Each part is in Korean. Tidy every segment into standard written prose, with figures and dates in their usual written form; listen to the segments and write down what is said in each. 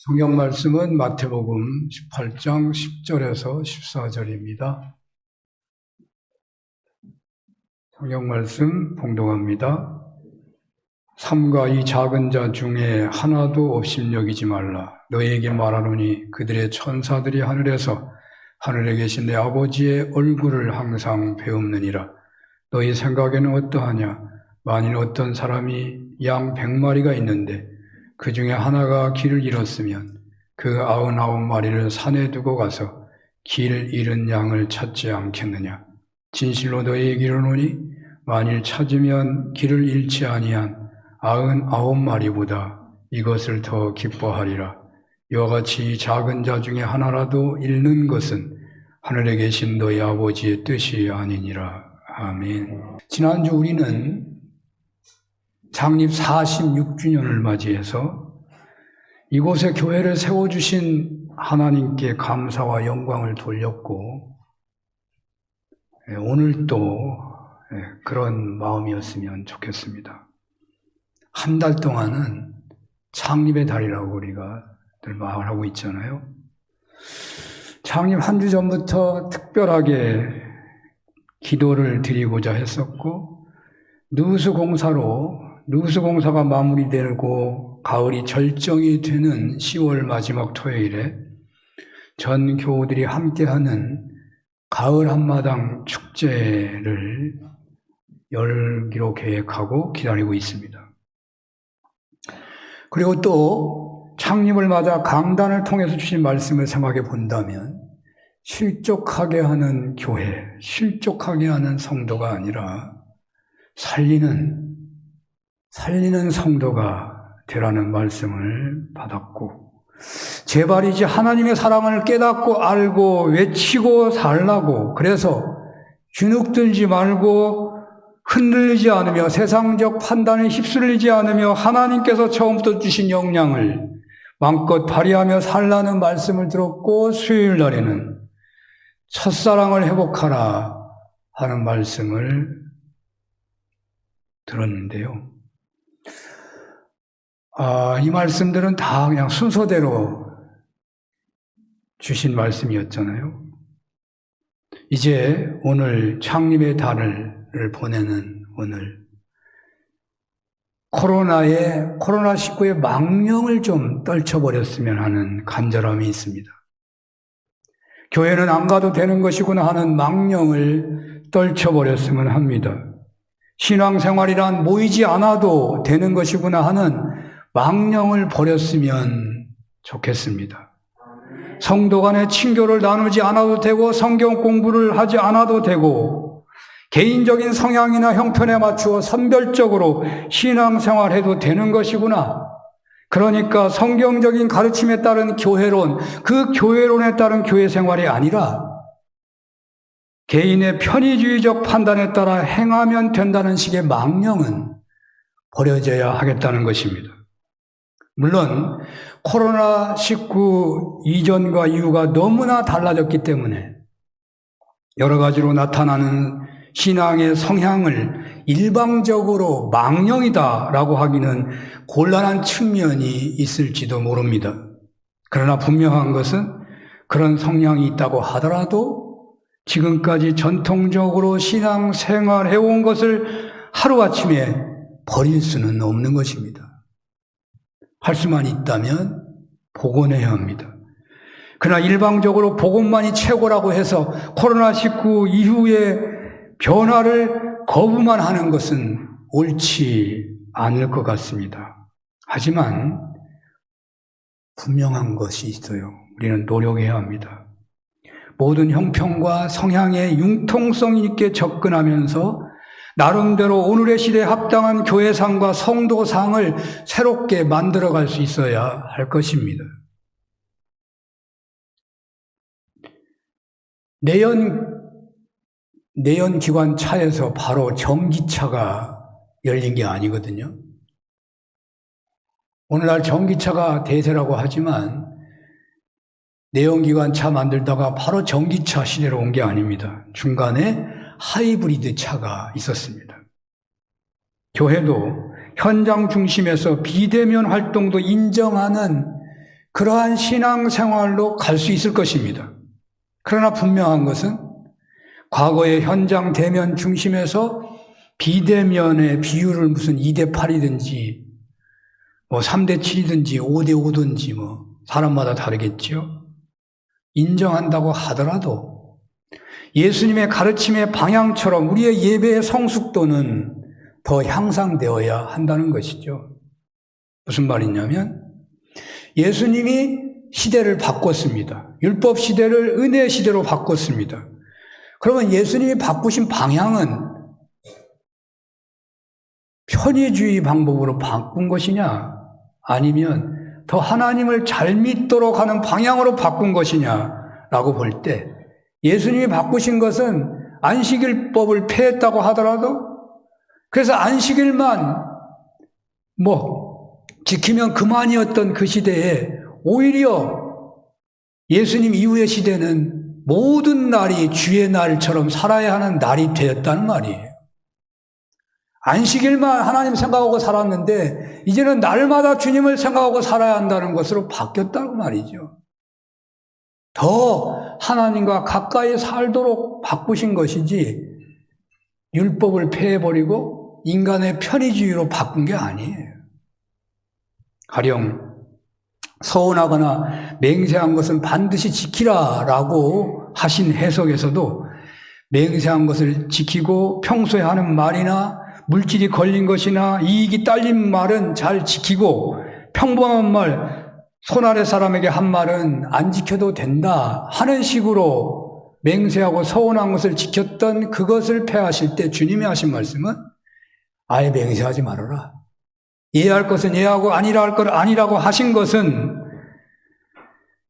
성경 말씀은 마태복음 18장 10절에서 14절입니다. 성경 말씀 봉독합니다. 삼가 이 작은 자 중에 하나도 업신여기지 말라. 너희에게 말하노니 그들의 천사들이 하늘에 계신 내 아버지의 얼굴을 항상 배움느니라. 너희 생각에는 어떠하냐? 만일 어떤 사람이 양 100마리가 있는데 그 중에 하나가 길을 잃었으면 그 99마리를 산에 두고 가서 길 잃은 양을 찾지 않겠느냐. 진실로 너희에게 이르노니 만일 찾으면 길을 잃지 아니한 99마리보다 이것을 더 기뻐하리라. 이와 같이 작은 자 중에 하나라도 잃는 것은 하늘에 계신 너희 아버지의 뜻이 아니니라. 아멘. 지난주 우리는 창립 46주년을 맞이해서 이곳에 교회를 세워주신 하나님께 감사와 영광을 돌렸고, 오늘 또 그런 마음이었으면 좋겠습니다. 한 달 동안은 창립의 달이라고 우리가 늘 말하고 있잖아요. 창립 한 주 전부터 특별하게 기도를 드리고자 했었고, 누수공사가 마무리되고 가을이 절정이 되는 10월 마지막 토요일에 전 교우들이 함께하는 가을 한마당 축제를 열기로 계획하고 기다리고 있습니다. 그리고 또 창립을 맞아 강단을 통해서 주신 말씀을 생각해 본다면 실족하게 하는 교회, 실족하게 하는 성도가 아니라 살리는 성도가 되라는 말씀을 받았고, 제발 이제 하나님의 사랑을 깨닫고 알고 외치고 살라고, 그래서 주눅들지 말고 흔들리지 않으며 세상적 판단에 휩쓸리지 않으며 하나님께서 처음부터 주신 역량을 마음껏 발휘하며 살라는 말씀을 들었고, 수요일 날에는 첫사랑을 회복하라 하는 말씀을 들었는데요. 이 말씀들은 다 그냥 순서대로 주신 말씀이었잖아요. 이제 오늘 창립의 달을 보내는 오늘 코로나19의 망령을 좀 떨쳐버렸으면 하는 간절함이 있습니다. 교회는 안 가도 되는 것이구나 하는 망령을 떨쳐버렸으면 합니다. 신앙생활이란 모이지 않아도 되는 것이구나 하는 망령을 버렸으면 좋겠습니다. 성도 간의 친교를 나누지 않아도 되고 성경 공부를 하지 않아도 되고 개인적인 성향이나 형편에 맞추어 선별적으로 신앙생활해도 되는 것이구나. 그러니까 성경적인 가르침에 따른 교회론, 그 교회론에 따른 교회 생활이 아니라 개인의 편의주의적 판단에 따라 행하면 된다는 식의 망령은 버려져야 하겠다는 것입니다. 물론 코로나19 이전과 이후가 너무나 달라졌기 때문에 여러 가지로 나타나는 신앙의 성향을 일방적으로 망령이다라고 하기는 곤란한 측면이 있을지도 모릅니다. 그러나 분명한 것은 그런 성향이 있다고 하더라도 지금까지 전통적으로 신앙생활해온 것을 하루아침에 버릴 수는 없는 것입니다. 할 수만 있다면 복원해야 합니다. 그러나 일방적으로 복원만이 최고라고 해서 코로나19 이후의 변화를 거부만 하는 것은 옳지 않을 것 같습니다. 하지만 분명한 것이 있어요. 우리는 노력해야 합니다. 모든 형편과 성향에 융통성 있게 접근하면서 나름대로 오늘의 시대에 합당한 교회상과 성도상을 새롭게 만들어갈 수 있어야 할 것입니다. 내연기관 차에서 바로 전기차가 열린 게 아니거든요. 오늘날 전기차가 대세라고 하지만 내연기관 차 만들다가 바로 전기차 시대로 온 게 아닙니다. 중간에 하이브리드 차가 있었습니다. 교회도 현장 중심에서 비대면 활동도 인정하는 그러한 신앙생활로 갈 수 있을 것입니다. 그러나 분명한 것은 과거의 현장 대면 중심에서 비대면의 비율을 무슨 2대 8이든지 뭐 3대 7이든지 5대 5든지 뭐 사람마다 다르겠죠. 인정한다고 하더라도 예수님의 가르침의 방향처럼 우리의 예배의 성숙도는 더 향상되어야 한다는 것이죠. 무슨 말이냐면 예수님이 시대를 바꿨습니다. 율법 시대를 은혜 시대로 바꿨습니다. 그러면 예수님이 바꾸신 방향은 편의주의 방법으로 바꾼 것이냐 아니면 더 하나님을 잘 믿도록 하는 방향으로 바꾼 것이냐라고 볼 때 예수님이 바꾸신 것은 안식일법을 폐했다고 하더라도 그래서 안식일만 지키면 그만이었던 그 시대에 오히려 예수님 이후의 시대는 모든 날이 주의 날처럼 살아야 하는 날이 되었다는 말이에요. 안식일만 하나님 생각하고 살았는데 이제는 날마다 주님을 생각하고 살아야 한다는 것으로 바뀌었다고 말이죠. 더 하나님과 가까이 살도록 바꾸신 것이지 율법을 폐해버리고 인간의 편의주의로 바꾼 게 아니에요. 가령 서운하거나 맹세한 것은 반드시 지키라라고 하신 해석에서도 맹세한 것을 지키고 평소에 하는 말이나 물질이 걸린 것이나 이익이 딸린 말은 잘 지키고 평범한 말, 손 아래 사람에게 한 말은 안 지켜도 된다 하는 식으로 맹세하고 서운한 것을 지켰던 그것을 폐하실 때 주님이 하신 말씀은 아예 맹세하지 말아라. 예할 것은 예하고 아니라 할 것 아니라고 하신 것은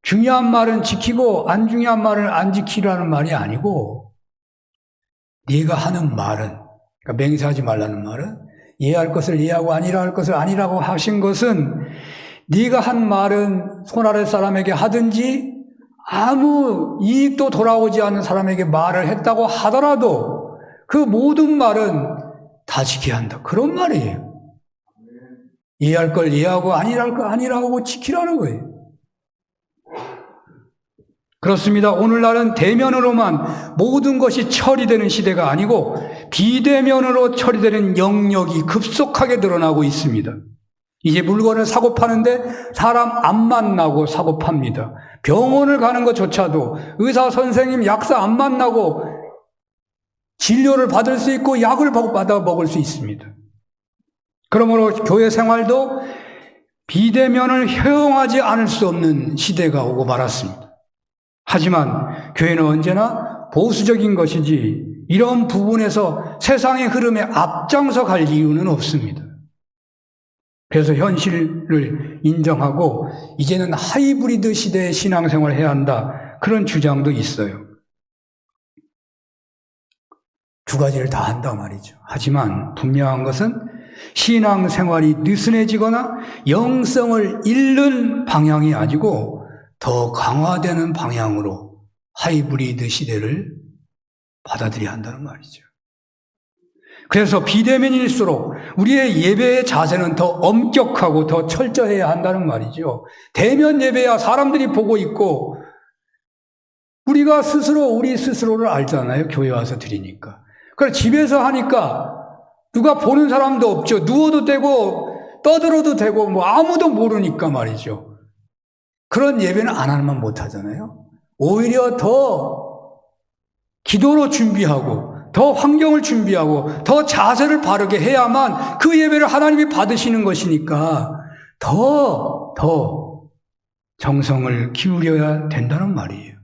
중요한 말은 지키고 안 중요한 말은 안 지키라는 말이 아니고 네가 하는 말은 그러니까 맹세하지 말라는 말은 예할 것을 예하고 아니라 할 것을 아니라고 하신 것은 네가 한 말은 손 아래 사람에게 하든지 아무 이익도 돌아오지 않는 사람에게 말을 했다고 하더라도 그 모든 말은 다 지켜야 한다. 그런 말이에요. 이해할 걸 이해하고 아니랄 걸 아니라고 지키라는 거예요. 그렇습니다. 오늘날은 대면으로만 모든 것이 처리되는 시대가 아니고 비대면으로 처리되는 영역이 급속하게 늘어나고 있습니다. 이제 물건을 사고 파는데 사람 안 만나고 사고 팝니다. 병원을 가는 것조차도 의사, 선생님, 약사 안 만나고 진료를 받을 수 있고 약을 받아 먹을 수 있습니다. 그러므로 교회 생활도 비대면을 허용하지 않을 수 없는 시대가 오고 말았습니다. 하지만 교회는 언제나 보수적인 것이지 이런 부분에서 세상의 흐름에 앞장서 갈 이유는 없습니다. 그래서 현실을 인정하고 이제는 하이브리드 시대의 신앙생활을 해야 한다. 그런 주장도 있어요. 두 가지를 다 한다 말이죠. 하지만 분명한 것은 신앙생활이 느슨해지거나 영성을 잃는 방향이 아니고 더 강화되는 방향으로 하이브리드 시대를 받아들여야 한다는 말이죠. 그래서 비대면일수록 우리의 예배의 자세는 더 엄격하고 더 철저해야 한다는 말이죠. 대면 예배야 사람들이 보고 있고 우리가 스스로 우리 스스로를 알잖아요. 교회 와서 드리니까. 그래서 집에서 하니까 누가 보는 사람도 없죠. 누워도 되고 떠들어도 되고 뭐 아무도 모르니까 말이죠. 그런 예배는 안 하면 못 하잖아요. 오히려 더 기도로 준비하고 더 환경을 준비하고 더 자세를 바르게 해야만 그 예배를 하나님이 받으시는 것이니까 더 정성을 기울여야 된다는 말이에요.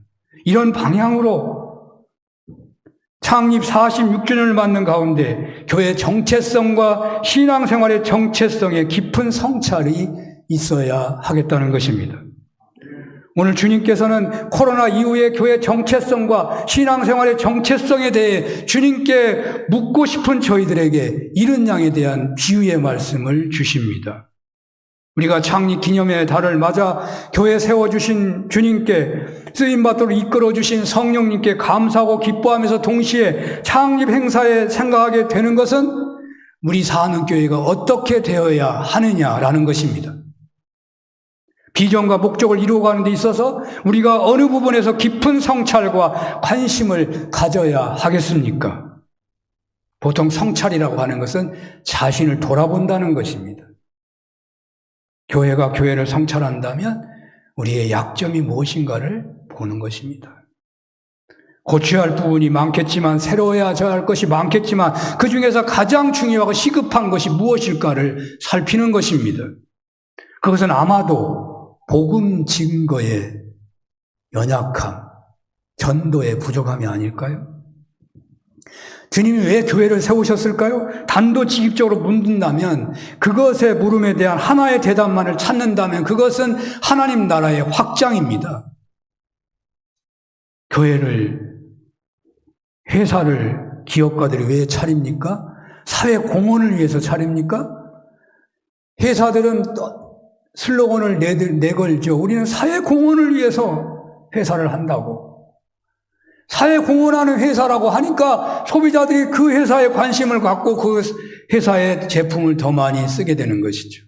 이런 방향으로 창립 46주년을 맞는 가운데 교회 정체성과 신앙생활의 정체성에 깊은 성찰이 있어야 하겠다는 것입니다. 오늘 주님께서는 코로나 이후의 교회 정체성과 신앙생활의 정체성에 대해 주님께 묻고 싶은 저희들에게 이른 양에 대한 비유의 말씀을 주십니다. 우리가 창립 기념의 달을 맞아 교회 세워주신 주님께 쓰임받도록 이끌어주신 성령님께 감사하고 기뻐하면서 동시에 창립 행사에 생각하게 되는 것은 우리 사는 교회가 어떻게 되어야 하느냐라는 것입니다. 비전과 목적을 이루어가는 데 있어서 우리가 어느 부분에서 깊은 성찰과 관심을 가져야 하겠습니까? 보통 성찰이라고 하는 것은 자신을 돌아본다는 것입니다. 교회가 교회를 성찰한다면 우리의 약점이 무엇인가를 보는 것입니다. 고쳐야 할 부분이 많겠지만, 새로워야 할 것이 많겠지만, 그 중에서 가장 중요하고 시급한 것이 무엇일까를 살피는 것입니다. 그것은 아마도 복음 증거의 연약함, 전도의 부족함이 아닐까요? 주님이 왜 교회를 세우셨을까요? 단도직입적으로 묻는다면, 그것의 물음에 대한 하나의 대답만을 찾는다면 그것은 하나님 나라의 확장입니다. 회사를 기업가들이 왜 차립니까? 사회 공헌을 위해서 차립니까? 회사들은 슬로건을 내걸죠. 우리는 사회 공헌을 위해서 회사를 한다고. 사회 공헌하는 회사라고 하니까 소비자들이 그 회사에 관심을 갖고 그 회사의 제품을 더 많이 쓰게 되는 것이죠.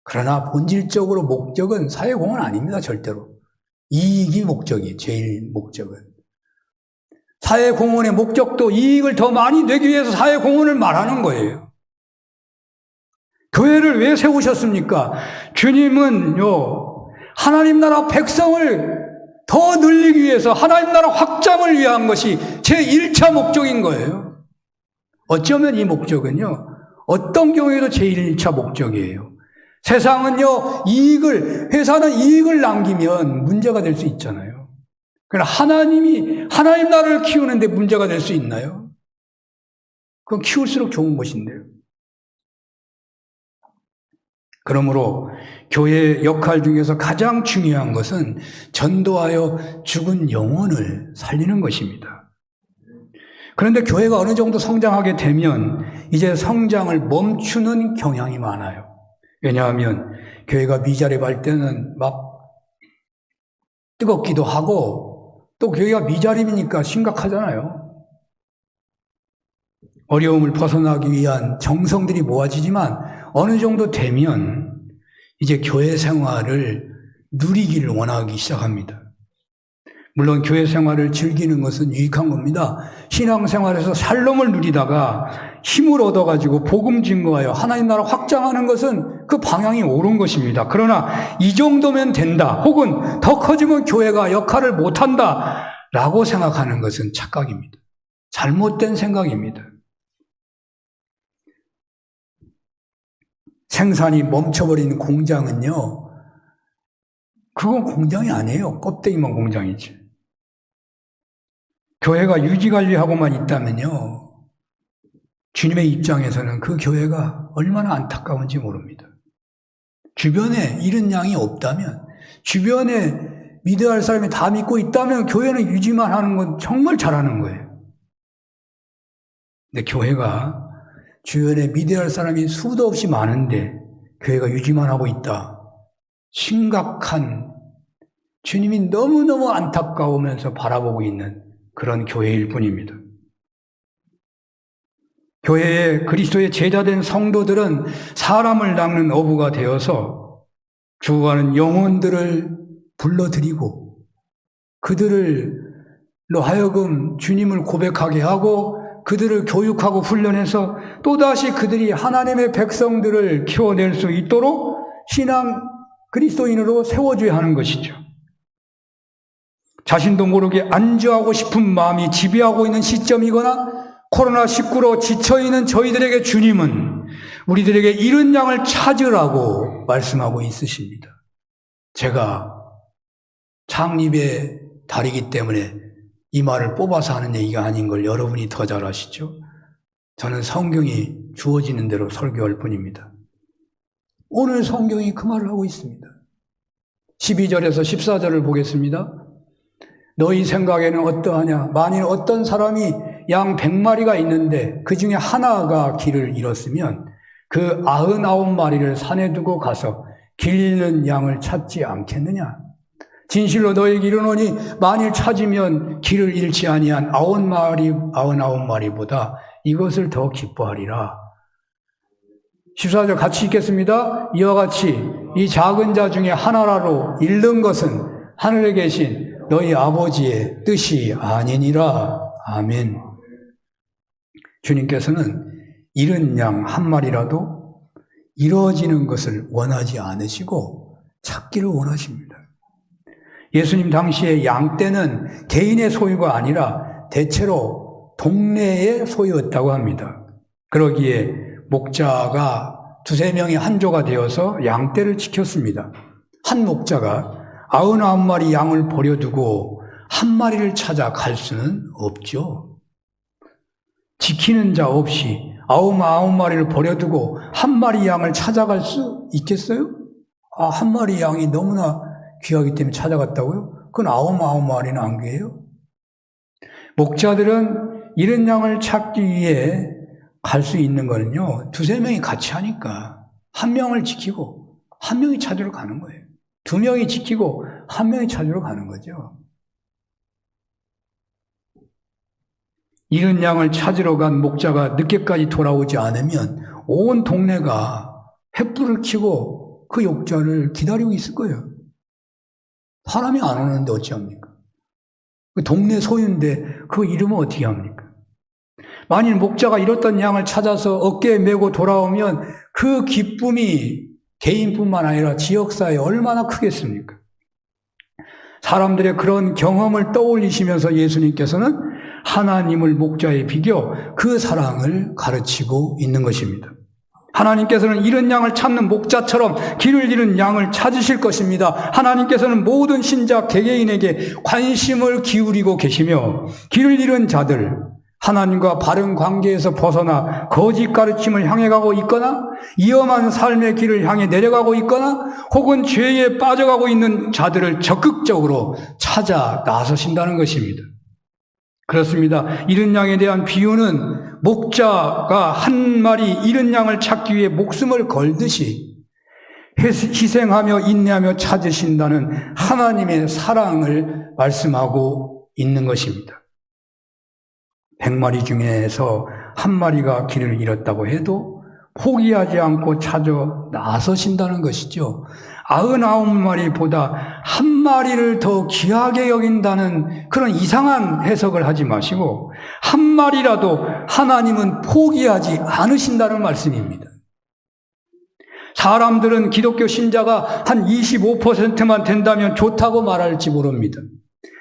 그러나 본질적으로 목적은 사회 공헌 아닙니다. 절대로. 이익이 목적이에요. 제일 목적은. 사회 공헌의 목적도 이익을 더 많이 내기 위해서 사회 공헌을 말하는 거예요. 교회를 왜 세우셨습니까? 주님은요, 하나님 나라 백성을 더 늘리기 위해서 하나님 나라 확장을 위한 것이 제1차 목적인 거예요. 어쩌면 이 목적은요, 어떤 경우에도 제1차 목적이에요. 세상은요, 회사는 이익을 남기면 문제가 될 수 있잖아요. 그러나 하나님 나라를 키우는데 문제가 될 수 있나요? 그건 키울수록 좋은 것인데요. 그러므로 교회의 역할 중에서 가장 중요한 것은 전도하여 죽은 영혼을 살리는 것입니다. 그런데 교회가 어느 정도 성장하게 되면 이제 성장을 멈추는 경향이 많아요. 왜냐하면 교회가 미자립할 때는 막 뜨겁기도 하고 또 교회가 미자립이니까 심각하잖아요. 어려움을 벗어나기 위한 정성들이 모아지지만 어느 정도 되면 이제 교회 생활을 누리기를 원하기 시작합니다. 물론 교회 생활을 즐기는 것은 유익한 겁니다. 신앙생활에서 샬롬을 누리다가 힘을 얻어가지고 복음 증거하여 하나님 나라 확장하는 것은 그 방향이 옳은 것입니다. 그러나 이 정도면 된다, 혹은 더 커지면 교회가 역할을 못한다 라고 생각하는 것은 착각입니다. 잘못된 생각입니다. 생산이 멈춰버린 공장은요, 그건 공장이 아니에요. 껍데기만 공장이지. 교회가 유지관리하고만 있다면요, 주님의 입장에서는 그 교회가 얼마나 안타까운지 모릅니다. 주변에 이런 양이 없다면, 주변에 믿어야 할 사람이 다 믿고 있다면 교회는 유지만 하는 건 정말 잘하는 거예요. 근데 교회가 주변에 믿어야 할 사람이 수도 없이 많은데 교회가 유지만 하고 있다. 심각한, 주님이 너무너무 안타까우면서 바라보고 있는 그런 교회일 뿐입니다. 교회에 그리스도의 제자된 성도들은 사람을 낚는 어부가 되어서 죽어가는 영혼들을 불러들이고 그들로 하여금 주님을 고백하게 하고 그들을 교육하고 훈련해서 또다시 그들이 하나님의 백성들을 키워낼 수 있도록 신앙 그리스도인으로 세워줘야 하는 것이죠. 자신도 모르게 안주하고 싶은 마음이 지배하고 있는 시점이거나 코로나19로 지쳐있는 저희들에게 주님은 우리들에게 이른 양을 찾으라고 말씀하고 있으십니다. 제가 창립의 달이기 때문에 이 말을 뽑아서 하는 얘기가 아닌 걸 여러분이 더 잘 아시죠? 저는 성경이 주어지는 대로 설교할 뿐입니다. 오늘 성경이 그 말을 하고 있습니다. 12절에서 14절을 보겠습니다. 너희 생각에는 어떠하냐? 만일 어떤 사람이 양 100마리가 있는데 그 중에 하나가 길을 잃었으면 그 99마리를 산에 두고 가서 길 잃는 양을 찾지 않겠느냐? 진실로 너희에게 이르노니 만일 찾으면 길을 잃지 아니한 99마리보다 이것을 더 기뻐하리라. 14절 같이 읽겠습니다. 이와 같이 이 작은 자 중에 하나라도 잃는 것은 하늘에 계신 너희 아버지의 뜻이 아니니라. 아멘. 주님께서는 잃은 양 한 마리라도 잃어지는 것을 원하지 않으시고 찾기를 원하십니다. 예수님 당시에 양떼는 개인의 소유가 아니라 대체로 동네의 소유였다고 합니다. 그러기에 목자가 두세 명이 한조가 되어서 양떼를 지켰습니다. 한 목자가 99마리 양을 버려두고 한 마리를 찾아 갈 수는 없죠. 지키는 자 없이 99마리를 버려두고 한 마리 양을 찾아갈 수 있겠어요? 한 마리 양이 너무나 귀하기 때문에 찾아갔다고요? 그건 99마리는 안 귀해요? 목자들은 잃은 양을 찾기 위해 갈 수 있는 거는요, 두세 명이 같이 하니까 한 명을 지키고 한 명이 찾으러 가는 거예요. 두 명이 지키고 한 명이 찾으러 가는 거죠. 잃은 양을 찾으러 간 목자가 늦게까지 돌아오지 않으면 온 동네가 횃불을 켜고 그 목자를 기다리고 있을 거예요. 사람이 안 오는데 어찌합니까? 그 동네 소유인데 그거 잃으면 어떻게 합니까? 만일 목자가 잃었던 양을 찾아서 어깨에 메고 돌아오면 그 기쁨이 개인뿐만 아니라 지역사회에 얼마나 크겠습니까? 사람들의 그런 경험을 떠올리시면서 예수님께서는 하나님을 목자에 비교 그 사랑을 가르치고 있는 것입니다. 하나님께서는 잃은 양을 찾는 목자처럼 길을 잃은 양을 찾으실 것입니다. 하나님께서는 모든 신자 개개인에게 관심을 기울이고 계시며 길을 잃은 자들, 하나님과 바른 관계에서 벗어나 거짓 가르침을 향해 가고 있거나 위험한 삶의 길을 향해 내려가고 있거나 혹은 죄에 빠져가고 있는 자들을 적극적으로 찾아 나서신다는 것입니다. 그렇습니다. 잃은 양에 대한 비유는 목자가 한 마리 잃은 양을 찾기 위해 목숨을 걸듯이 희생하며 인내하며 찾으신다는 하나님의 사랑을 말씀하고 있는 것입니다. 100마리 중에서 한 마리가 길을 잃었다고 해도 포기하지 않고 찾아 나서신다는 것이죠. 99마리보다 한 마리를 더 귀하게 여긴다는 그런 이상한 해석을 하지 마시고 한 마리라도 하나님은 포기하지 않으신다는 말씀입니다. 사람들은 기독교 신자가 한 25%만 된다면 좋다고 말할지 모릅니다.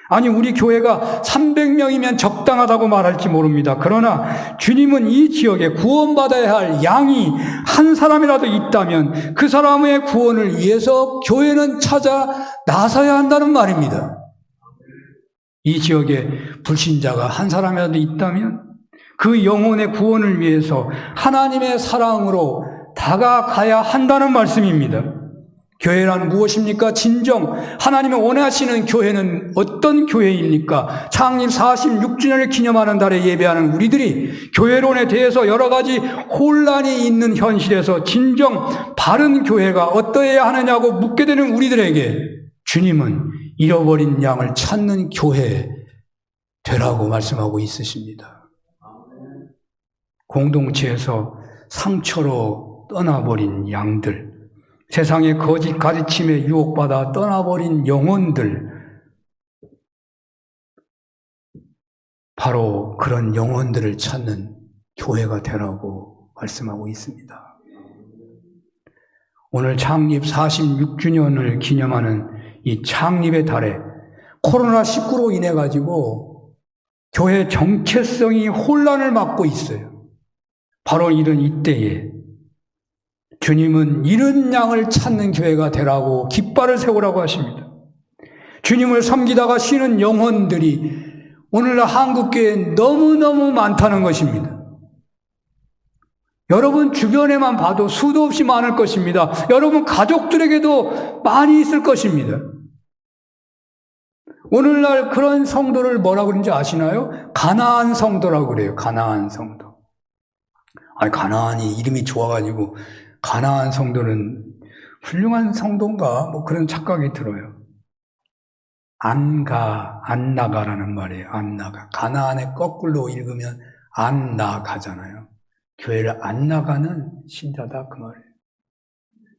아니, 우리 교회가 300명이면 적당하다고 말할지 모릅니다. 그러나 주님은 이 지역에 구원받아야 할 양이 한 사람이라도 있다면 그 사람의 구원을 위해서 교회는 찾아 나서야 한다는 말입니다. 이 지역에 불신자가 한 사람이라도 있다면 그 영혼의 구원을 위해서 하나님의 사랑으로 다가가야 한다는 말씀입니다. 교회란 무엇입니까? 진정 하나님의 원하시는 교회는 어떤 교회입니까? 창립 46주년을 기념하는 달에 예배하는 우리들이 교회론에 대해서 여러 가지 혼란이 있는 현실에서 진정 바른 교회가 어떠해야 하느냐고 묻게 되는 우리들에게 주님은 잃어버린 양을 찾는 교회 되라고 말씀하고 있으십니다. 공동체에서 상처로 떠나버린 양들, 세상의 거짓 가르침에 유혹받아 떠나버린 영혼들, 바로 그런 영혼들을 찾는 교회가 되라고 말씀하고 있습니다. 오늘 창립 46주년을 기념하는 이 창립의 달에 코로나19로 인해 가지고 교회 정체성이 혼란을 맞고 있어요. 바로 이런 이때에 주님은 잃은 양을 찾는 교회가 되라고 깃발을 세우라고 하십니다. 주님을 섬기다가 쉬는 영혼들이 오늘날 한국교회에 너무너무 많다는 것입니다. 여러분 주변에만 봐도 수도 없이 많을 것입니다. 여러분 가족들에게도 많이 있을 것입니다. 오늘날 그런 성도를 뭐라고 그러는지 아시나요? 가나안 성도라고 그래요. 가나안 성도. 아니, 가나안이 이름이 좋아가지고 가나안 성도는 훌륭한 성도인가? 뭐 그런 착각이 들어요. 안 나가라는 말이에요. 안 나가. 가나안에 거꾸로 읽으면 안 나가잖아요. 교회를 안 나가는 신자다 그 말이에요.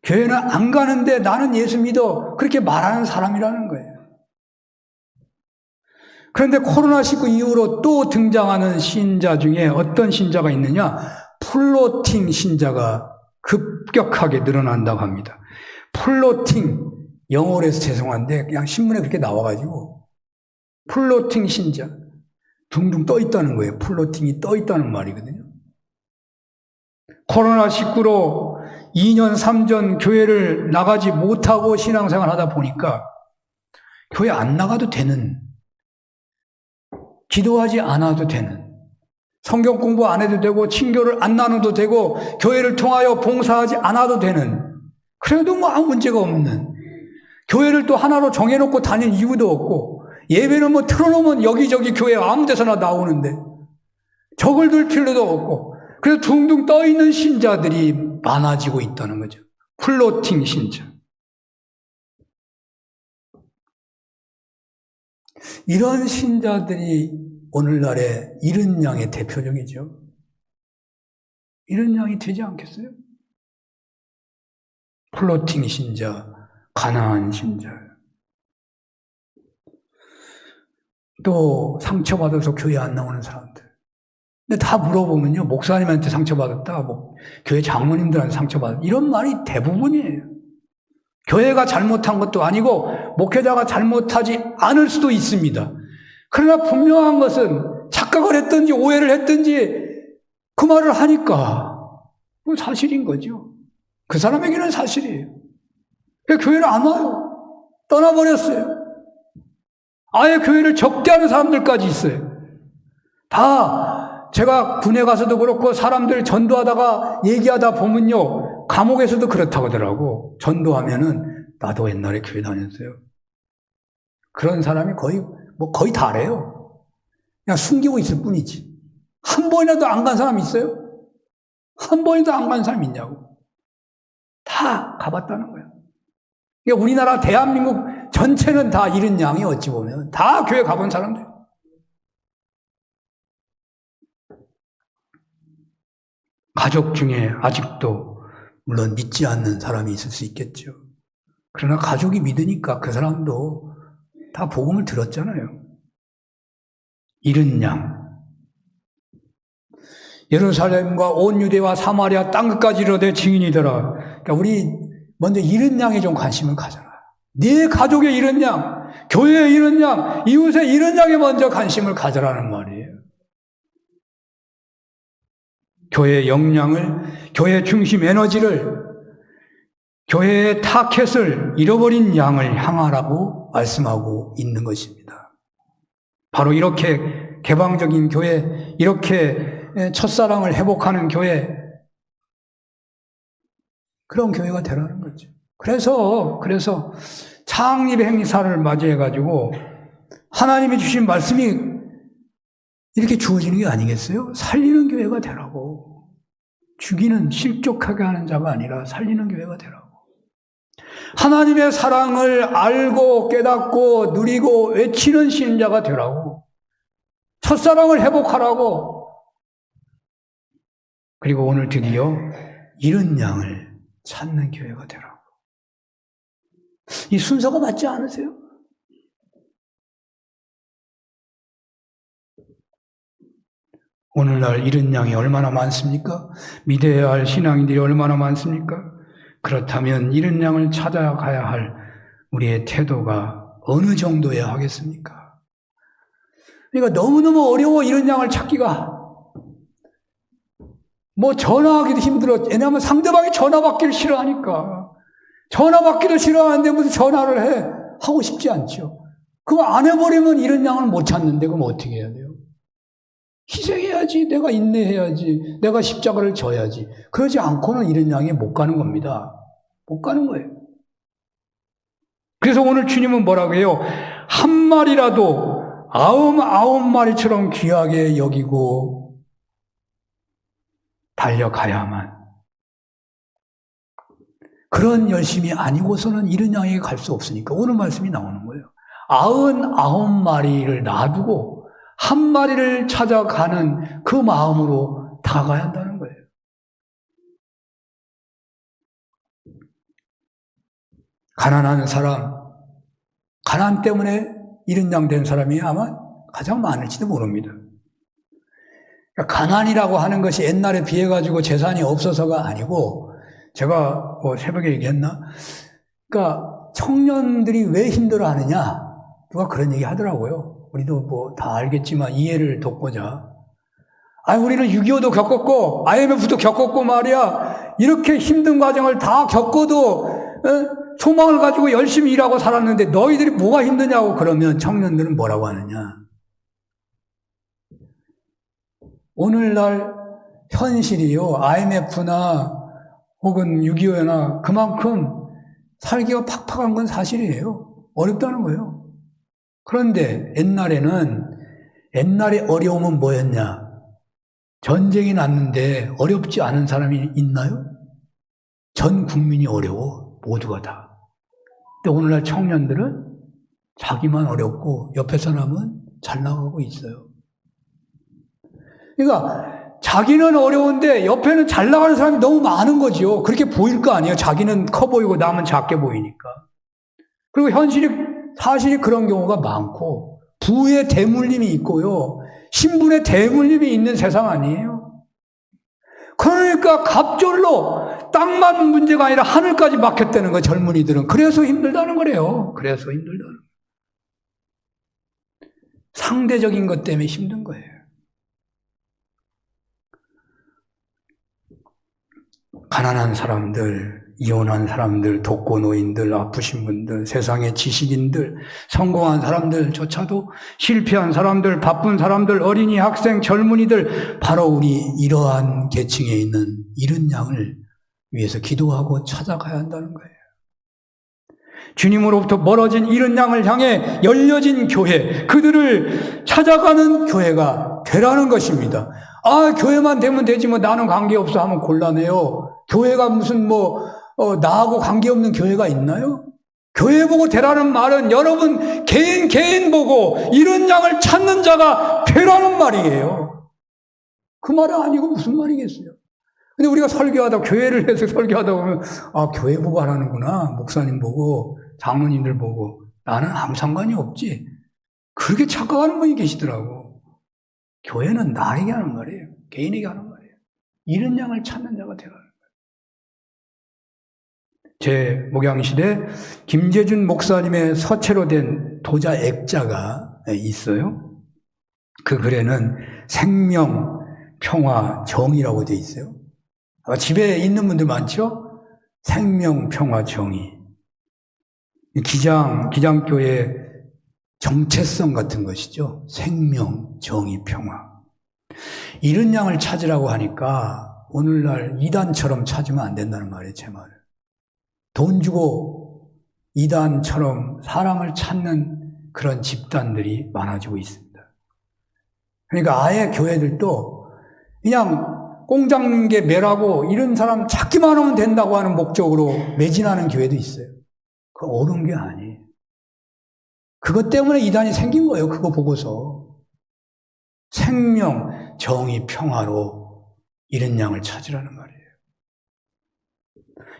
교회는 안 가는데 나는 예수 믿어 그렇게 말하는 사람이라는 거예요. 그런데 코로나19 이후로 또 등장하는 신자 중에 어떤 신자가 있느냐? 플로팅 신자가 급격하게 늘어난다고 합니다. 플로팅, 영어로 해서 죄송한데 그냥 신문에 그렇게 나와가지고 플로팅 신자, 둥둥 떠 있다는 거예요. 플로팅이 떠 있다는 말이거든요. 코로나19로 2년, 3년 교회를 나가지 못하고 신앙생활 하다 보니까 교회 안 나가도 되는, 기도하지 않아도 되는, 성경 공부 안 해도 되고 친교를 안 나눠도 되고 교회를 통하여 봉사하지 않아도 되는, 그래도 뭐 아무 문제가 없는, 교회를 또 하나로 정해놓고 다닐 이유도 없고 예배는 뭐 틀어놓으면 여기저기 교회 아무 데서나 나오는데 적을 둘 필요도 없고 그래서 둥둥 떠있는 신자들이 많아지고 있다는 거죠. 플로팅 신자. 이런 신자들이 오늘날의 이른 양의 대표적이죠. 이른 양이 되지 않겠어요? 플로팅 신자, 가난한 신자. 또 상처받아서 교회 안 나오는 사람들. 근데 다 물어보면요, 목사님한테 상처받았다, 뭐 교회 장로님들한테 상처받았다, 이런 말이 대부분이에요. 교회가 잘못한 것도 아니고 목회자가 잘못하지 않을 수도 있습니다. 그러나 분명한 것은 착각을 했든지 오해를 했든지 그 말을 하니까 사실인 거죠. 그 사람에게는 사실이에요. 교회를 안 와요. 떠나버렸어요. 아예 교회를 적대하는 사람들까지 있어요. 다 제가 군에 가서도 그렇고 사람들 전도하다가 얘기하다 보면요, 감옥에서도 그렇다고 하더라고. 전도하면은 나도 옛날에 교회 다녔어요. 그런 사람이 거의 다래요. 그냥 숨기고 있을 뿐이지. 한 번이라도 안 간 사람 있어요? 한 번이라도 안 간 사람 있냐고. 다 가봤다는 거야. 그러니까 우리나라 대한민국 전체는 다 이른 양이 어찌 보면 다 교회 가본 사람들. 가족 중에 아직도 물론 믿지 않는 사람이 있을 수 있겠죠. 그러나 가족이 믿으니까 그 사람도 다 복음을 들었잖아요. 이른 양. 예루살렘과 온 유대와 사마리아 땅끝까지 이르되 증인이더라. 그러니까 우리 먼저 이른 양에 좀 관심을 가져라. 네 가족의 이른 양, 교회의 이른 양, 이웃의 이른 양에 먼저 관심을 가져라는 말이에요. 교회의 역량을, 교회의 중심 에너지를, 교회의 타켓을 잃어버린 양을 향하라고 말씀하고 있는 것입니다. 바로 이렇게 개방적인 교회, 이렇게 첫사랑을 회복하는 교회, 그런 교회가 되라는 거죠. 그래서 창립의 행사를 맞이해가지고 하나님이 주신 말씀이 이렇게 주어지는 게 아니겠어요? 살리는 교회가 되라고. 죽이는, 실족하게 하는 자가 아니라 살리는 교회가 되라고. 하나님의 사랑을 알고 깨닫고 누리고 외치는 신자가 되라고. 첫사랑을 회복하라고. 그리고 오늘 드디어 이른 양을 찾는 교회가 되라고. 이 순서가 맞지 않으세요? 오늘날 이른 양이 얼마나 많습니까? 믿어야 할 신앙인들이 얼마나 많습니까? 그렇다면 이른 양을 찾아가야 할 우리의 태도가 어느 정도여야 하겠습니까? 그러니까 너무너무 어려워, 이른 양을 찾기가. 뭐 전화하기도 힘들어. 왜냐하면 상대방이 전화 받기를 싫어하니까. 전화 받기도 싫어하는데 무슨 전화를 해? 하고 싶지 않죠. 그거 안 해버리면 이른 양을 못 찾는데 그럼 어떻게 해야 돼요? 희생해야지. 내가 인내해야지. 내가 십자가를 져야지. 그러지 않고는 이른 양에 못 가는 겁니다. 못 가는 거예요. 그래서 오늘 주님은 뭐라고 해요? 한 마리라도 99마리처럼 귀하게 여기고 달려가야만. 그런 열심이 아니고서는 이른 양에게 갈 수 없으니까 오늘 말씀이 나오는 거예요. 99마리를 놔두고 한 마리를 찾아가는 그 마음으로 다가가야 한다는 거예요. 가난한 사람, 가난 때문에 이런 양 된 사람이 아마 가장 많을지도 모릅니다. 그러니까 가난이라고 하는 것이 옛날에 비해가지고 재산이 없어서가 아니고, 제가 뭐 새벽에 얘기했나? 그러니까 청년들이 왜 힘들어 하느냐? 누가 그런 얘기 하더라고요. 우리도 뭐 다 알겠지만 이해를 돕고자. 우리는 6.25도 겪었고, IMF도 겪었고 말이야. 이렇게 힘든 과정을 다 겪어도, 소망을 가지고 열심히 일하고 살았는데 너희들이 뭐가 힘드냐고 그러면 청년들은 뭐라고 하느냐. 오늘날 현실이요. IMF나 혹은 6.25나 그만큼 살기가 팍팍한 건 사실이에요. 어렵다는 거예요. 그런데 옛날에 어려움은 뭐였냐? 전쟁이 났는데 어렵지 않은 사람이 있나요? 전 국민이 어려워. 모두가 다. 근데 오늘날 청년들은 자기만 어렵고 옆에 사람은 잘 나가고 있어요. 그러니까 자기는 어려운데 옆에는 잘 나가는 사람이 너무 많은 거죠. 그렇게 보일 거 아니에요. 자기는 커 보이고 남은 작게 보이니까. 그리고 사실이 그런 경우가 많고, 부의 대물림이 있고요. 신분의 대물림이 있는 세상 아니에요. 그러니까 갑절로 땅만 문제가 아니라 하늘까지 막혔다는 거예요. 젊은이들은. 그래서 힘들다는 거래요. 그래서 힘들다는 거예요. 상대적인 것 때문에 힘든 거예요. 가난한 사람들, 이혼한 사람들, 독거노인들, 아프신 분들, 세상의 지식인들, 성공한 사람들조차도 실패한 사람들, 바쁜 사람들, 어린이, 학생, 젊은이들, 바로 우리 이러한 계층에 있는 이런 양을 위해서 기도하고 찾아가야 한다는 거예요. 주님으로부터 멀어진 이런 양을 향해 열려진 교회, 그들을 찾아가는 교회가 되라는 것입니다. 교회만 되면 되지 뭐 나는 관계없어 하면 곤란해요. 교회가 무슨 나하고 관계없는 교회가 있나요? 교회 보고 되라는 말은 여러분 개인 보고 이런 양을 찾는 자가 되라는 말이에요. 그 말은 아니고 무슨 말이겠어요? 근데 우리가 교회를 해서 설교하다 보면, 교회 보고 하라는구나. 목사님 보고, 장로님들 보고. 나는 아무 상관이 없지. 그렇게 착각하는 분이 계시더라고. 교회는 나에게 하는 말이에요. 개인에게 하는 말이에요. 이런 양을 찾는 자가 되라는 거예요. 제 목양실에 김재준 목사님의 서체로 된 도자 액자가 있어요. 그 글에는 생명, 평화, 정의라고 되어 있어요. 집에 있는 분들 많죠? 생명, 평화, 정의. 기장교의 정체성 같은 것이죠. 생명, 정의, 평화. 이런 양을 찾으라고 하니까 오늘날 이단처럼 찾으면 안 된다는 말이에요, 제 말을. 돈 주고 이단처럼 사람을 찾는 그런 집단들이 많아지고 있습니다. 그러니까 아예 교회들도 그냥 공장계 매라고 이런 사람 찾기만 하면 된다고 하는 목적으로 매진하는 교회도 있어요. 그거 옳은 게 아니에요. 그것 때문에 이단이 생긴 거예요. 그거 보고서. 생명, 정의, 평화로 이런 양을 찾으라는 말이에요.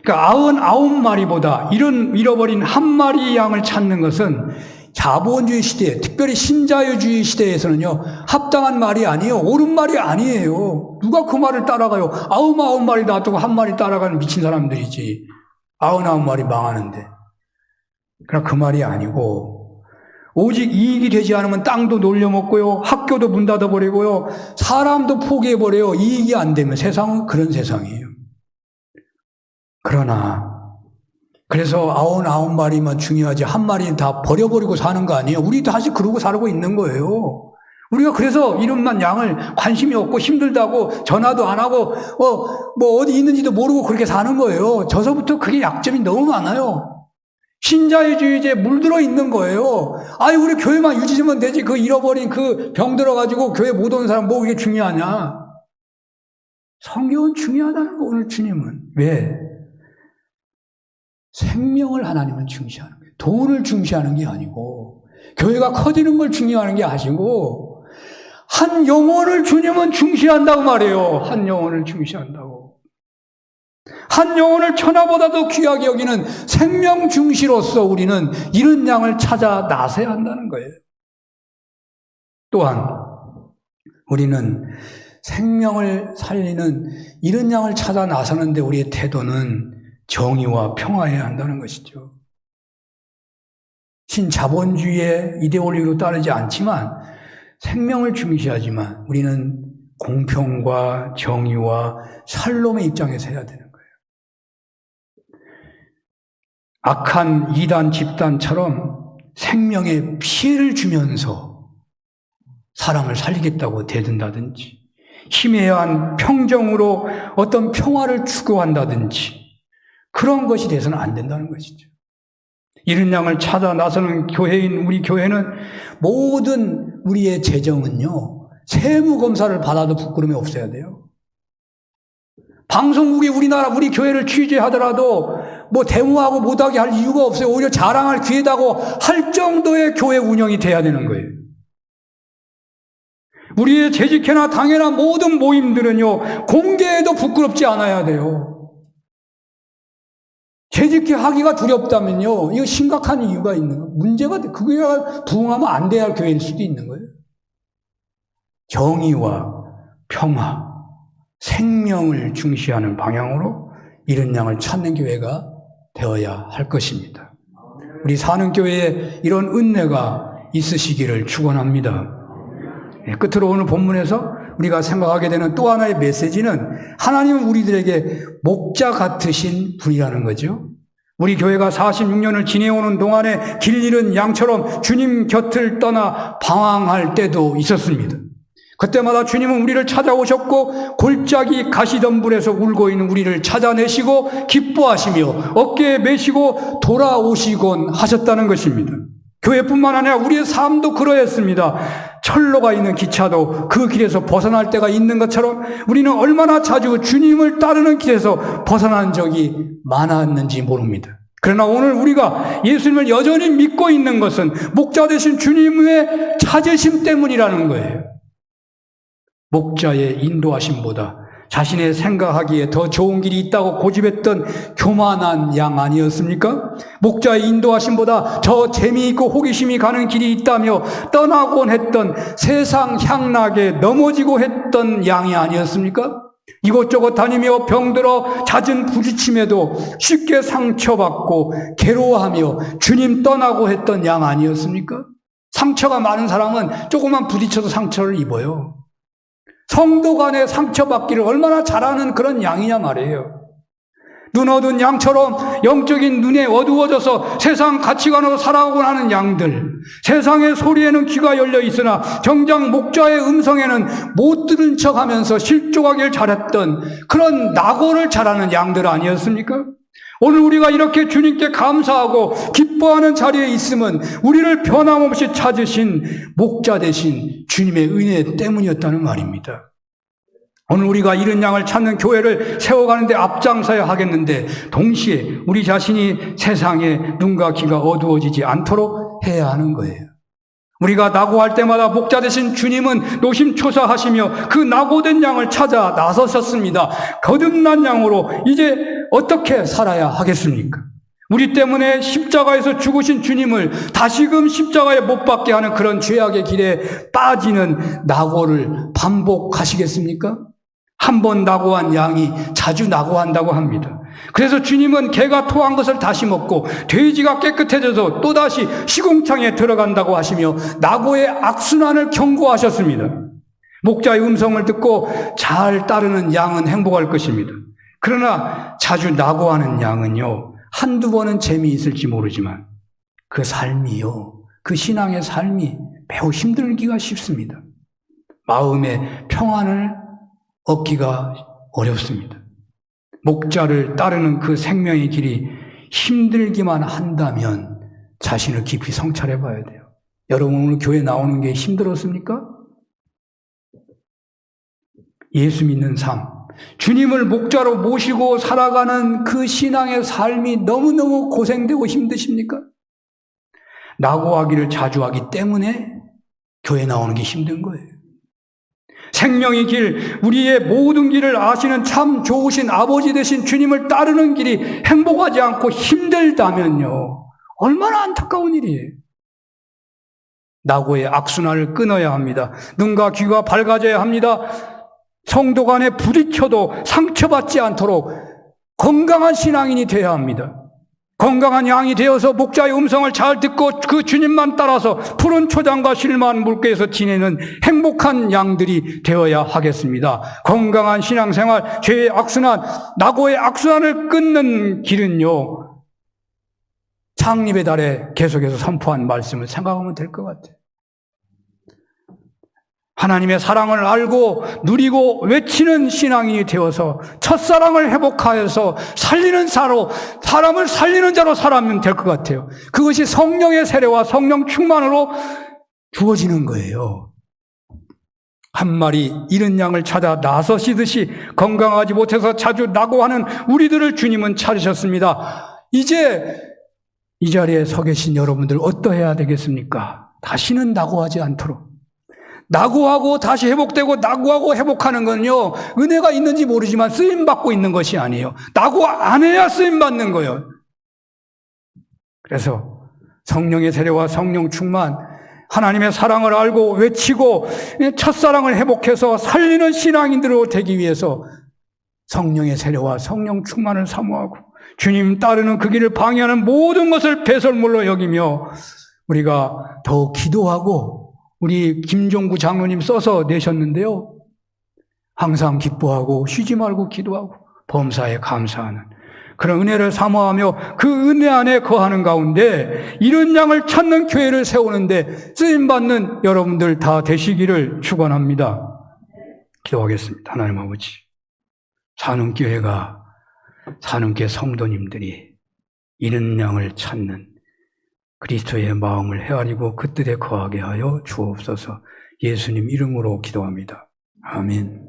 그러니까 99마리보다 이런 잃어버린 한 마리 양을 찾는 것은 자본주의 시대, 특별히 신자유주의 시대에서는요, 합당한 말이 아니에요. 옳은 말이 아니에요. 누가 그 말을 따라가요? 99마리 놔두고 한 마리 따라가는 미친 사람들이지. 99마리 망하는데. 그러나 그 말이 아니고, 오직 이익이 되지 않으면 땅도 놀려먹고요, 학교도 문 닫아버리고요, 사람도 포기해버려요. 이익이 안 되면. 세상은 그런 세상이에요. 그러나 그래서 99마리만 중요하지 한 마리 다 버려버리고 사는 거 아니에요. 우리 다시 그러고 살고 있는 거예요. 우리가 그래서 이런만 양을 관심이 없고 힘들다고 전화도 안 하고 어디 있는지도 모르고 그렇게 사는 거예요. 저서부터 그게 약점이 너무 많아요. 신자유주의에 물들어 있는 거예요. 우리 교회만 유지하면 되지. 그 잃어버린 그 병 들어가지고 교회 못 오는 사람 뭐 그게 중요하냐. 성경은 중요하다는 거, 오늘 주님은. 왜? 생명을 하나님은 중시하는 거예요. 돈을 중시하는 게 아니고, 교회가 커지는 걸 중요하는 게 아니고, 한 영혼을 주님은 중시한다고 말이에요. 한 영혼을 중시한다고. 한 영혼을 천하보다도 귀하게 여기는 생명 중시로서 우리는 이런 양을 찾아 나서야 한다는 거예요. 또한 우리는 생명을 살리는 이런 양을 찾아 나서는데 우리의 태도는 정의와 평화해야 한다는 것이죠. 신자본주의의 이데올로기로 따르지 않지만 생명을 중시하지만 우리는 공평과 정의와 샬롬의 입장에서 해야 되는 거예요. 악한 이단 집단처럼 생명에 피해를 주면서 사람을 살리겠다고 대든다든지 희미한 평정으로 어떤 평화를 추구한다든지 그런 것이 돼서는 안 된다는 것이죠. 이런 양을 찾아 나서는 교회인 우리 교회는 모든 우리의 재정은요, 세무검사를 받아도 부끄러움이 없어야 돼요. 방송국이 우리 교회를 취재하더라도 뭐 데모하고 못하게 할 이유가 없어요. 오히려 자랑할 기회다고 할 정도의 교회 운영이 돼야 되는 거예요. 우리의 재직회나 당회나 모든 모임들은요, 공개해도 부끄럽지 않아야 돼요. 재직회 하기가 두렵다면요, 이거 심각한 이유가 있는 거예요. 문제가, 그게 부응하면 안 돼야 할 교회일 수도 있는 거예요. 정의와 평화, 생명을 중시하는 방향으로 이런 양을 찾는 교회가 되어야 할 것입니다. 우리 사는 교회에 이런 은혜가 있으시기를 축원합니다. 끝으로 오늘 본문에서 우리가 생각하게 되는 또 하나의 메시지는 하나님은 우리들에게 목자 같으신 분이라는 거죠. 우리 교회가 46년을 지내오는 동안에 길 잃은 양처럼 주님 곁을 떠나 방황할 때도 있었습니다. 그때마다 주님은 우리를 찾아오셨고 골짜기 가시덤불에서 울고 있는 우리를 찾아내시고 기뻐하시며 어깨에 메시고 돌아오시곤 하셨다는 것입니다. 교회뿐만 아니라 우리의 삶도 그러했습니다. 철로가 있는 기차도 그 길에서 벗어날 때가 있는 것처럼 우리는 얼마나 자주 주님을 따르는 길에서 벗어난 적이 많았는지 모릅니다. 그러나 오늘 우리가 예수님을 여전히 믿고 있는 것은 목자 되신 주님의 찾으심 때문이라는 거예요. 목자의 인도하심보다 자신의 생각하기에 더 좋은 길이 있다고 고집했던 교만한 양 아니었습니까? 목자의 인도하심보다 더 재미있고 호기심이 가는 길이 있다며 떠나곤 했던 세상 향락에 넘어지고 했던 양이 아니었습니까? 이곳저곳 다니며 병들어 잦은 부딪힘에도 쉽게 상처받고 괴로워하며 주님 떠나고 했던 양 아니었습니까? 상처가 많은 사람은 조금만 부딪혀도 상처를 입어요. 성도 간에 상처받기를 얼마나 잘하는 그런 양이냐 말이에요. 눈 어두운 양처럼 영적인 눈에 어두워져서 세상 가치관으로 살아가곤 하는 양들, 세상의 소리에는 귀가 열려 있으나 정작 목자의 음성에는 못 들은 척하면서 실족하길 잘했던 그런 낙오를 잘하는 양들 아니었습니까? 오늘 우리가 이렇게 주님께 감사하고 기뻐하는 자리에 있음은 우리를 변함없이 찾으신 목자 되신 주님의 은혜 때문이었다는 말입니다. 오늘 우리가 이런 양을 찾는 교회를 세워가는데 앞장서야 하겠는데 동시에 우리 자신이 세상에 눈과 귀가 어두워지지 않도록 해야 하는 거예요. 우리가 낙오할 때마다 목자 되신 주님은 노심초사하시며 그 낙오된 양을 찾아 나서셨습니다. 거듭난 양으로 이제 어떻게 살아야 하겠습니까? 우리 때문에 십자가에서 죽으신 주님을 다시금 십자가에 못 박게 하는 그런 죄악의 길에 빠지는 낙오를 반복하시겠습니까? 한 번 낙오한 양이 자주 낙오한다고 합니다. 그래서 주님은 개가 토한 것을 다시 먹고 돼지가 깨끗해져서 또다시 시궁창에 들어간다고 하시며 낙오의 악순환을 경고하셨습니다. 목자의 음성을 듣고 잘 따르는 양은 행복할 것입니다. 그러나 자주 낙오하는 양은요, 한두 번은 재미있을지 모르지만 그 삶이요, 그 신앙의 삶이 매우 힘들기가 쉽습니다. 마음의 평안을 얻기가 어렵습니다. 목자를 따르는 그 생명의 길이 힘들기만 한다면 자신을 깊이 성찰해 봐야 돼요. 여러분 오늘 교회 나오는 게 힘들었습니까? 예수 믿는 삶, 주님을 목자로 모시고 살아가는 그 신앙의 삶이 너무너무 고생되고 힘드십니까? 낙오하기를 자주 하기 때문에 교회 나오는 게 힘든 거예요. 생명의 길, 우리의 모든 길을 아시는 참 좋으신 아버지 되신 주님을 따르는 길이 행복하지 않고 힘들다면요, 얼마나 안타까운 일이에요. 낙오의 악순환을 끊어야 합니다. 눈과 귀가 밝아져야 합니다. 성도 간에 부딪혀도 상처받지 않도록 건강한 신앙인이 되어야 합니다. 건강한 양이 되어서 목자의 음성을 잘 듣고 그 주님만 따라서 푸른 초장과 실만 물가에서 지내는 행복한 양들이 되어야 하겠습니다. 건강한 신앙생활, 죄의 악순환, 낙오의 악순환을 끊는 길은요, 창립의 달에 계속해서 선포한 말씀을 생각하면 될 것 같아요. 하나님의 사랑을 알고 누리고 외치는 신앙인이 되어서 첫사랑을 회복하여서 살리는 사람을 살리는 자로 살아면 될 것 같아요. 그것이 성령의 세례와 성령 충만으로 주어지는 거예요. 한 마리 잃은 양을 찾아 나서시듯이 건강하지 못해서 자주 낙오하는 우리들을 주님은 찾으셨습니다. 이제 이 자리에 서 계신 여러분들 어떠해야 되겠습니까? 다시는 낙오하지 않도록. 낙오하고 다시 회복되고 낙오하고 회복하는 건요, 은혜가 있는지 모르지만 쓰임받고 있는 것이 아니에요. 낙오 안 해야 쓰임받는 거예요. 그래서 성령의 세례와 성령 충만, 하나님의 사랑을 알고 외치고 첫사랑을 회복해서 살리는 신앙인들로 되기 위해서 성령의 세례와 성령 충만을 사모하고 주님 따르는 그 길을 방해하는 모든 것을 배설물로 여기며 우리가 더욱 기도하고, 우리 김종구 장로님 써서 내셨는데요, 항상 기뻐하고 쉬지 말고 기도하고 범사에 감사하는 그런 은혜를 사모하며 그 은혜 안에 거하는 가운데 이런 양을 찾는 교회를 세우는데 쓰임받는 여러분들 다 되시기를 축원합니다. 기도하겠습니다. 하나님 아버지, 산음교회가, 산음교회 성도님들이 이런 양을 찾는 그리스도의 마음을 헤아리고 그 뜻에 거하게 하여 주옵소서. 예수님 이름으로 기도합니다. 아멘.